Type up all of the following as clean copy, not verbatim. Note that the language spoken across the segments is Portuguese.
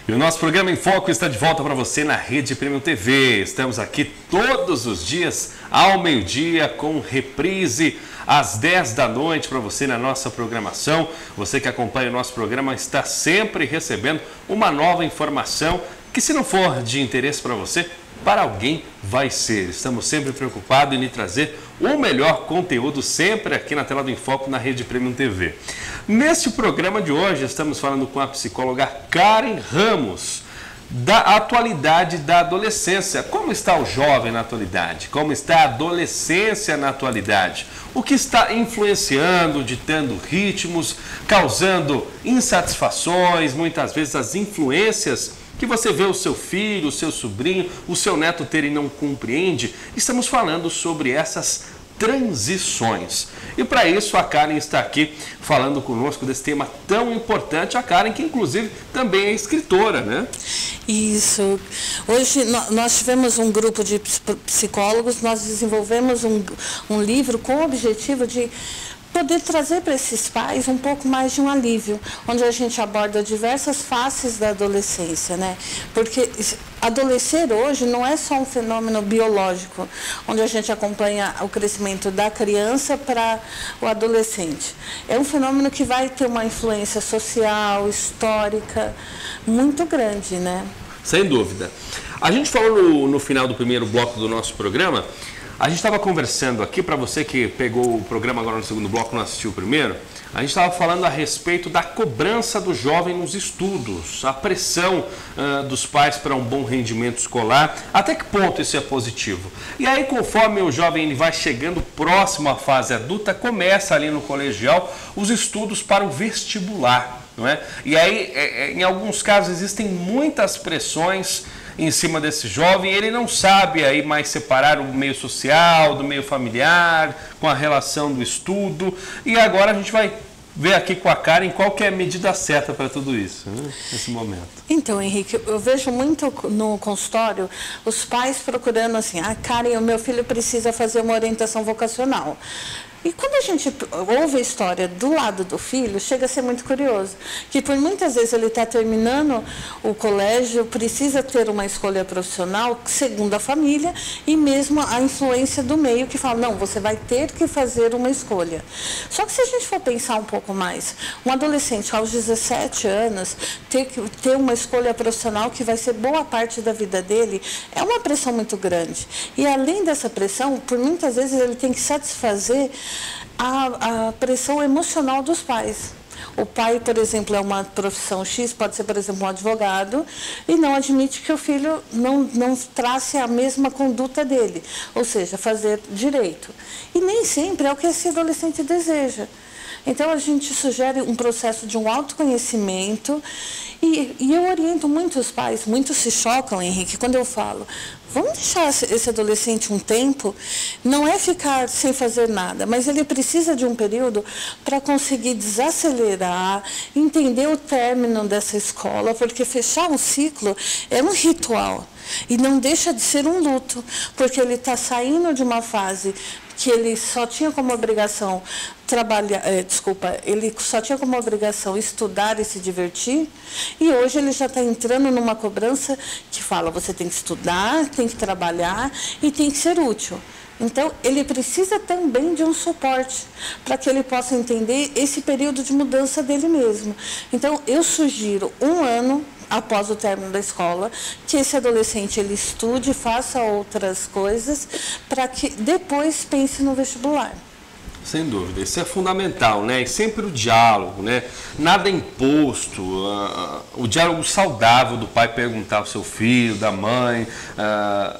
E o nosso programa Em Foco está de volta para você na Rede Premium TV. Estamos aqui todos os dias ao meio-dia com reprise às 10 da noite para você na nossa programação. Você que acompanha o nosso programa está sempre recebendo uma nova informação que, se não for de interesse para você, para alguém vai ser. Estamos sempre preocupados em lhe trazer o melhor conteúdo sempre aqui na tela do Em Foco na Rede Premium TV. Neste programa de hoje estamos falando com a psicóloga Karen Ramos da atualidade da adolescência. Como está o jovem na atualidade? Como está a adolescência na atualidade? O que está influenciando, ditando ritmos, causando insatisfações, muitas vezes as influências que você vê o seu filho, o seu sobrinho, o seu neto ter e não compreende. Estamos falando sobre essas transições. E para isso a Karen está aqui falando conosco desse tema tão importante. A Karen, que inclusive também é escritora, né? Isso. Hoje nós tivemos um grupo de psicólogos, nós desenvolvemos um livro com o objetivo de poder trazer para esses pais um pouco mais de um alívio, onde a gente aborda diversas faces da adolescência, né? Porque adolecer hoje não é só um fenômeno biológico, onde a gente acompanha o crescimento da criança para o adolescente. É um fenômeno que vai ter uma influência social, histórica, muito grande, né? Sem dúvida. A gente falou no final do primeiro bloco do nosso programa. A gente estava conversando aqui, para você que pegou o programa agora no segundo bloco, não assistiu o primeiro, a gente estava falando a respeito da cobrança do jovem nos estudos, a pressão dos pais para um bom rendimento escolar, até que ponto isso é positivo. E aí, conforme o jovem ele vai chegando próximo à fase adulta, começa ali no colegial os estudos para o vestibular, não é? E aí, em alguns casos, existem muitas pressões em cima desse jovem, ele não sabe aí mais separar o meio social do meio familiar, com a relação do estudo. E agora a gente vai ver aqui com a Karen qual que é a medida certa para tudo isso, né, nesse momento. Então, Henrique, eu vejo muito no consultório os pais procurando assim, Karen, o meu filho precisa fazer uma orientação vocacional. E quando a gente ouve a história do lado do filho, chega a ser muito curioso. Que por muitas vezes ele está terminando o colégio, precisa ter uma escolha profissional, segundo a família, e mesmo a influência do meio que fala, não, você vai ter que fazer uma escolha. Só que se a gente for pensar um pouco mais, um adolescente aos 17 anos, ter uma escolha profissional que vai ser boa parte da vida dele, é uma pressão muito grande. E além dessa pressão, por muitas vezes ele tem que satisfazer a pressão emocional dos pais. O pai, por exemplo, é uma profissão X, pode ser, por exemplo, um advogado, e não admite que o filho não trace a mesma conduta dele, ou seja, fazer direito. E nem sempre é o que esse adolescente deseja. Então, a gente sugere um processo de um autoconhecimento e eu oriento muitos pais, muitos se chocam, Henrique, quando eu falo, vamos deixar esse adolescente um tempo, não é ficar sem fazer nada, mas ele precisa de um período para conseguir desacelerar, entender o término dessa escola, porque fechar um ciclo é um ritual e não deixa de ser um luto, porque ele está saindo de uma fase que ele só tinha como obrigação ele só tinha como obrigação estudar e se divertir, e hoje ele já está entrando numa cobrança que fala, você tem que estudar, tem que trabalhar e tem que ser útil. Então, ele precisa também de um suporte para que ele possa entender esse período de mudança dele mesmo. Então, eu sugiro 1 ano após o término da escola, que esse adolescente ele estude, faça outras coisas, para que depois pense no vestibular. Sem dúvida, isso é fundamental, né? E sempre o diálogo, né? Nada imposto, o diálogo saudável do pai perguntar ao seu filho, da mãe,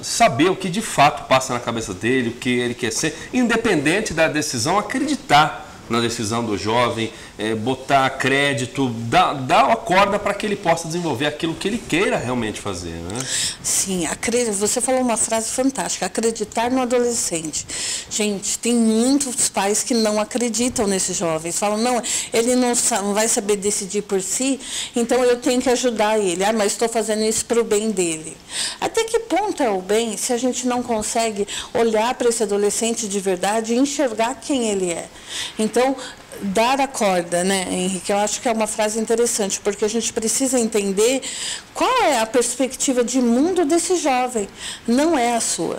saber o que de fato passa na cabeça dele, o que ele quer ser, independente da decisão, acreditar na decisão do jovem, botar crédito, dar a corda para que ele possa desenvolver aquilo que ele queira realmente fazer, né? Sim, você falou uma frase fantástica, acreditar no adolescente. Gente, tem muitos pais que não acreditam nesses jovens, falam, não, ele não vai saber decidir por si, então eu tenho que ajudar ele, mas estou fazendo isso para o bem dele. Até que ponto é o bem se a gente não consegue olhar para esse adolescente de verdade e enxergar quem ele é? Então, Então, dar a corda, né, Henrique? Eu acho que é uma frase interessante, porque a gente precisa entender qual é a perspectiva de mundo desse jovem, não é a sua.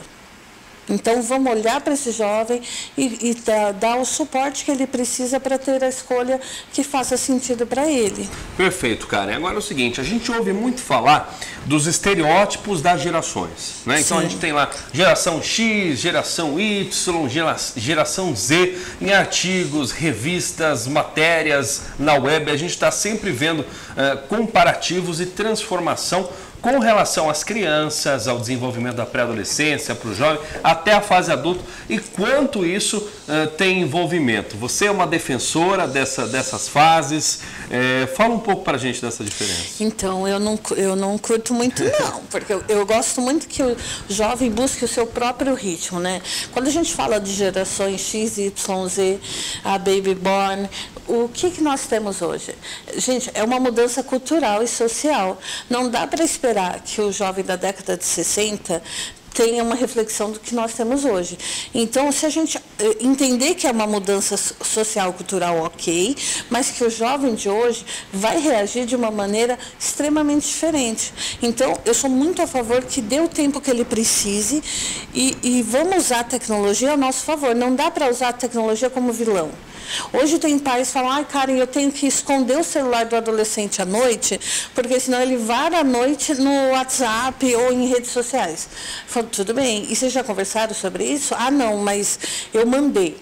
Então, vamos olhar para esse jovem e dar o suporte que ele precisa para ter a escolha que faça sentido para ele. Perfeito, Karen. Agora é o seguinte, a gente ouve muito falar dos estereótipos das gerações, né? Então, a gente tem lá geração X, geração Y, geração Z, em artigos, revistas, matérias, na web. A gente está sempre vendo comparativos e transformação com relação às crianças, ao desenvolvimento da pré-adolescência, para o jovem, até a fase adulta, e quanto isso tem envolvimento. Você é uma defensora dessas fases, fala um pouco para a gente dessa diferença. Então, eu não curto muito não, porque eu gosto muito que o jovem busque o seu próprio ritmo, né? Quando a gente fala de gerações X, Y, Z, a Baby Born, o que nós temos hoje? Gente, é uma mudança cultural e social. Não dá para esperar que o jovem da década de 60 tenha uma reflexão do que nós temos hoje. Então, se a gente entender que é uma mudança social, cultural, ok, mas que o jovem de hoje vai reagir de uma maneira extremamente diferente. Então, eu sou muito a favor que dê o tempo que ele precise e vamos usar a tecnologia ao nosso favor. Não dá para usar a tecnologia como vilão. Hoje tem pais que falam, Karen, eu tenho que esconder o celular do adolescente à noite, porque senão ele vara à noite no WhatsApp ou em redes sociais. Eu falo, tudo bem, e vocês já conversaram sobre isso? Não, mas eu mandei.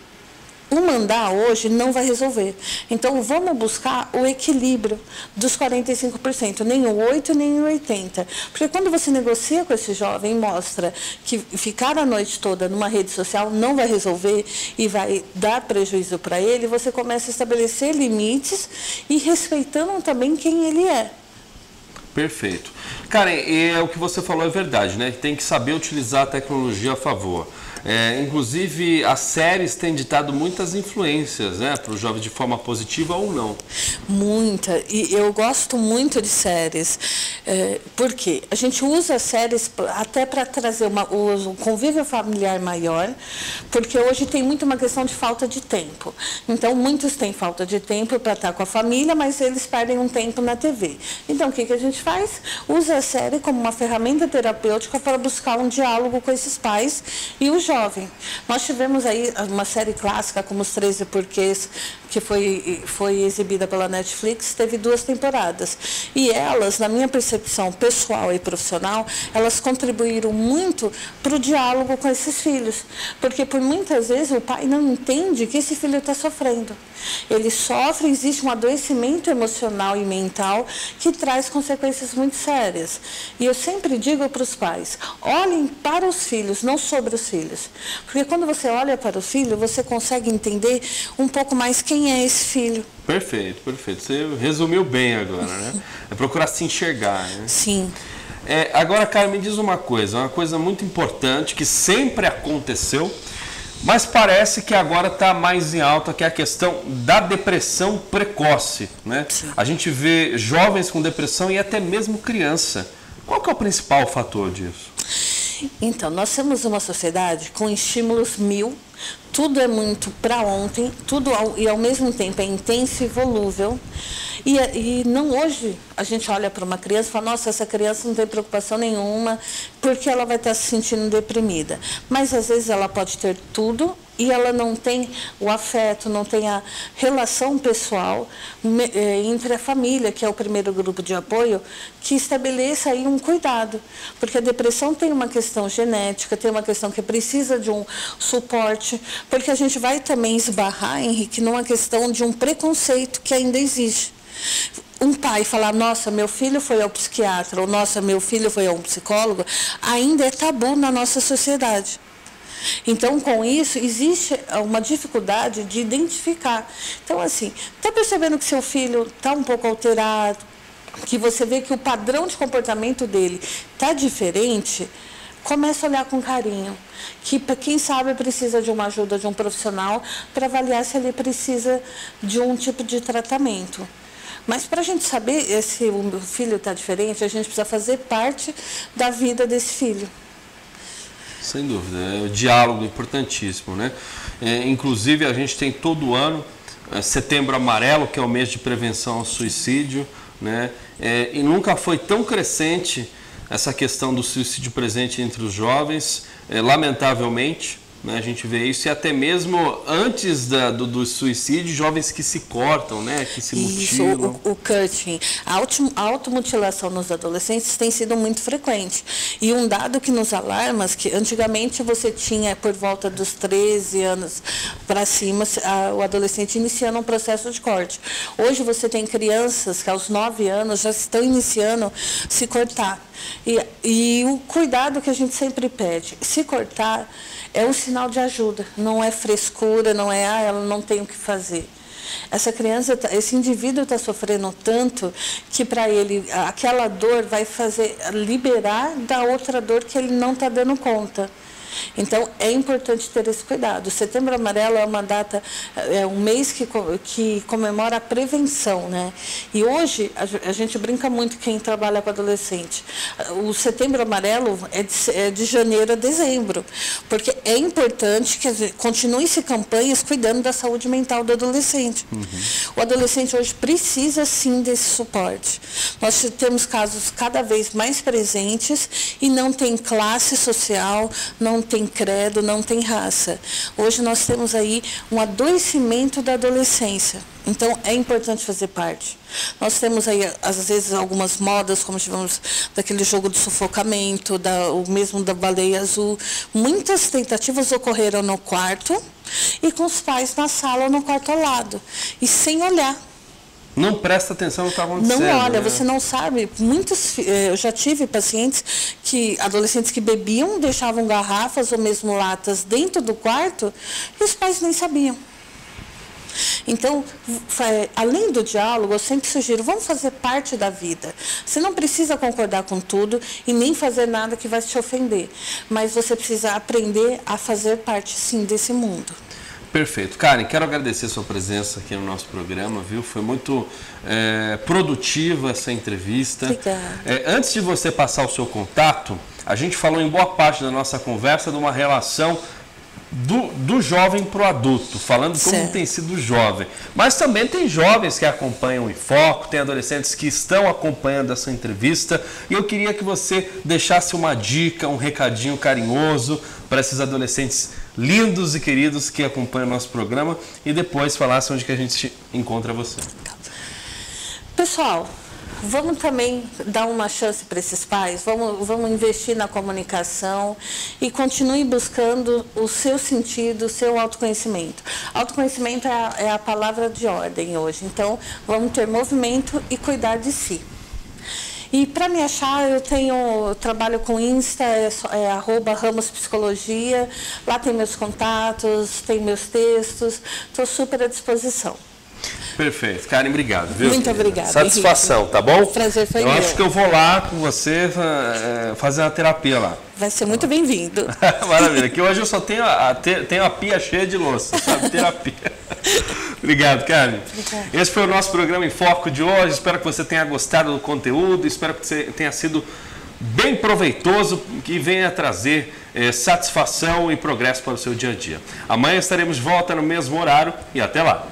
O mandar hoje não vai resolver. Então, vamos buscar o equilíbrio dos 45%, nem o 8%, nem o 80%. Porque quando você negocia com esse jovem e mostra que ficar a noite toda numa rede social não vai resolver e vai dar prejuízo para ele, você começa a estabelecer limites e respeitando também quem ele é. Perfeito. Karen, o que você falou é verdade, né? Tem que saber utilizar a tecnologia a favor. Inclusive, as séries têm ditado muitas influências, né, para o jovem de forma positiva ou não. Muita. E eu gosto muito de séries. Por quê? A gente usa séries até para trazer o convívio familiar maior, porque hoje tem muito uma questão de falta de tempo. Então, muitos têm falta de tempo para estar com a família, mas eles perdem um tempo na TV. Então, o que a gente faz? Usa a série como uma ferramenta terapêutica para buscar um diálogo com esses pais e os jovem. Nós tivemos aí uma série clássica como Os 13 Porquês, que foi exibida pela Netflix, teve 2 temporadas. E elas, na minha percepção pessoal e profissional, elas contribuíram muito para o diálogo com esses filhos. Porque por muitas vezes o pai não entende que esse filho está sofrendo. Ele sofre, existe um adoecimento emocional e mental que traz consequências muito sérias. E eu sempre digo para os pais, olhem para os filhos, não sobre os filhos. Porque quando você olha para o filho, você consegue entender um pouco mais quem é esse filho. Perfeito, perfeito. Você resumiu bem agora, né? É procurar se enxergar, né? Sim. Agora, Karen, me diz uma coisa muito importante que sempre aconteceu, mas parece que agora está mais em alta, que é a questão da depressão precoce, né? Sim. A gente vê jovens com depressão e até mesmo criança. Qual que é o principal fator disso? Então, nós temos uma sociedade com estímulos 1000, tudo é muito para ontem, tudo e ao mesmo tempo é intenso e volúvel. E não hoje a gente olha para uma criança e fala, nossa, essa criança não tem preocupação nenhuma, porque ela vai estar se sentindo deprimida. Mas às vezes ela pode ter tudo e ela não tem o afeto, não tem a relação pessoal entre a família, que é o primeiro grupo de apoio, que estabeleça aí um cuidado. Porque a depressão tem uma questão genética, tem uma questão que precisa de um suporte, porque a gente vai também esbarrar, Henrique, numa questão de um preconceito que ainda existe. Um pai falar, nossa, meu filho foi ao psiquiatra, ou nossa, meu filho foi a um psicólogo, ainda é tabu na nossa sociedade. Então, com isso, existe uma dificuldade de identificar. Então, assim, está percebendo que seu filho está um pouco alterado, que você vê que o padrão de comportamento dele está diferente, começa a olhar com carinho. Que, quem sabe, precisa de uma ajuda de um profissional para avaliar se ele precisa de um tipo de tratamento. Mas para a gente saber se o filho está diferente, a gente precisa fazer parte da vida desse filho. Sem dúvida, é o diálogo importantíssimo, né? Inclusive, a gente tem todo ano Setembro Amarelo, que é o mês de prevenção ao suicídio, né? E nunca foi tão crescente essa questão do suicídio presente entre os jovens, lamentavelmente, né? A gente vê isso, e até mesmo antes do suicídio, jovens que se cortam, né? Que se mutilam. Isso, o cutting, a automutilação nos adolescentes tem sido muito frequente. E um dado que nos alarma, que antigamente você tinha por volta dos 13 anos para cima, o adolescente iniciando um processo de corte. Hoje você tem crianças que aos 9 anos já estão iniciando a se cortar. E o cuidado que a gente sempre pede, se cortar é um sinal de ajuda, não é frescura, não é, ela não tem o que fazer. Essa criança, esse indivíduo está sofrendo tanto que para ele aquela dor vai fazer liberar da outra dor que ele não está dando conta. Então, é importante ter esse cuidado. O Setembro Amarelo é uma data, é um mês que comemora a prevenção, né? E hoje, a gente brinca muito quem trabalha com adolescente. O Setembro Amarelo é de janeiro a dezembro, porque é importante que continue-se campanhas cuidando da saúde mental do adolescente. O adolescente hoje precisa, sim, desse suporte. Nós temos casos cada vez mais presentes e não tem classe social, não tem credo, não tem raça. Hoje nós temos aí um adoecimento da adolescência. Então, é importante fazer parte. Nós temos aí, às vezes, algumas modas, como tivemos daquele jogo do sufocamento, o mesmo da baleia azul. Muitas tentativas ocorreram no quarto e com os pais na sala ou no quarto ao lado. E sem olhar. Não presta atenção no que está acontecendo. Não olha, né? Você não sabe. Eu já tive pacientes, adolescentes que bebiam, deixavam garrafas ou mesmo latas dentro do quarto e os pais nem sabiam. Então, além do diálogo, eu sempre sugiro, vamos fazer parte da vida. Você não precisa concordar com tudo e nem fazer nada que vai te ofender, mas você precisa aprender a fazer parte, sim, desse mundo. Perfeito. Karen, quero agradecer a sua presença aqui no nosso programa, viu? Foi muito produtiva essa entrevista. Obrigada. Antes de você passar o seu contato, a gente falou em boa parte da nossa conversa de uma relação do jovem para o adulto, falando como tem sido o jovem. Mas também tem jovens que acompanham o Enfoque, tem adolescentes que estão acompanhando essa entrevista. E eu queria que você deixasse uma dica, um recadinho carinhoso para esses adolescentes lindos e queridos que acompanham o nosso programa e depois falasse onde que a gente encontra você. Pessoal, vamos também dar uma chance para esses pais, vamos investir na comunicação e continue buscando o seu sentido, o seu autoconhecimento. Autoconhecimento é a palavra de ordem hoje, então vamos ter movimento e cuidar de si. E para me achar, eu trabalho com Insta, @RamosPsicologia, lá tem meus contatos, tem meus textos, estou super à disposição. Perfeito. Karen, obrigado. Viu? Muito obrigada. Satisfação, Henrique. tá bom? O prazer foi meu. Eu acho que eu vou lá com você fazer uma terapia lá. Vai ser muito bem-vindo. Maravilha. Que hoje eu só tenho a pia cheia de louça, sabe? Terapia. Obrigado, Karen. Esse foi o nosso programa em Foco de hoje. Espero que você tenha gostado do conteúdo. Espero que você tenha sido bem proveitoso, que venha trazer satisfação e progresso para o seu dia a dia. Amanhã estaremos de volta no mesmo horário e até lá.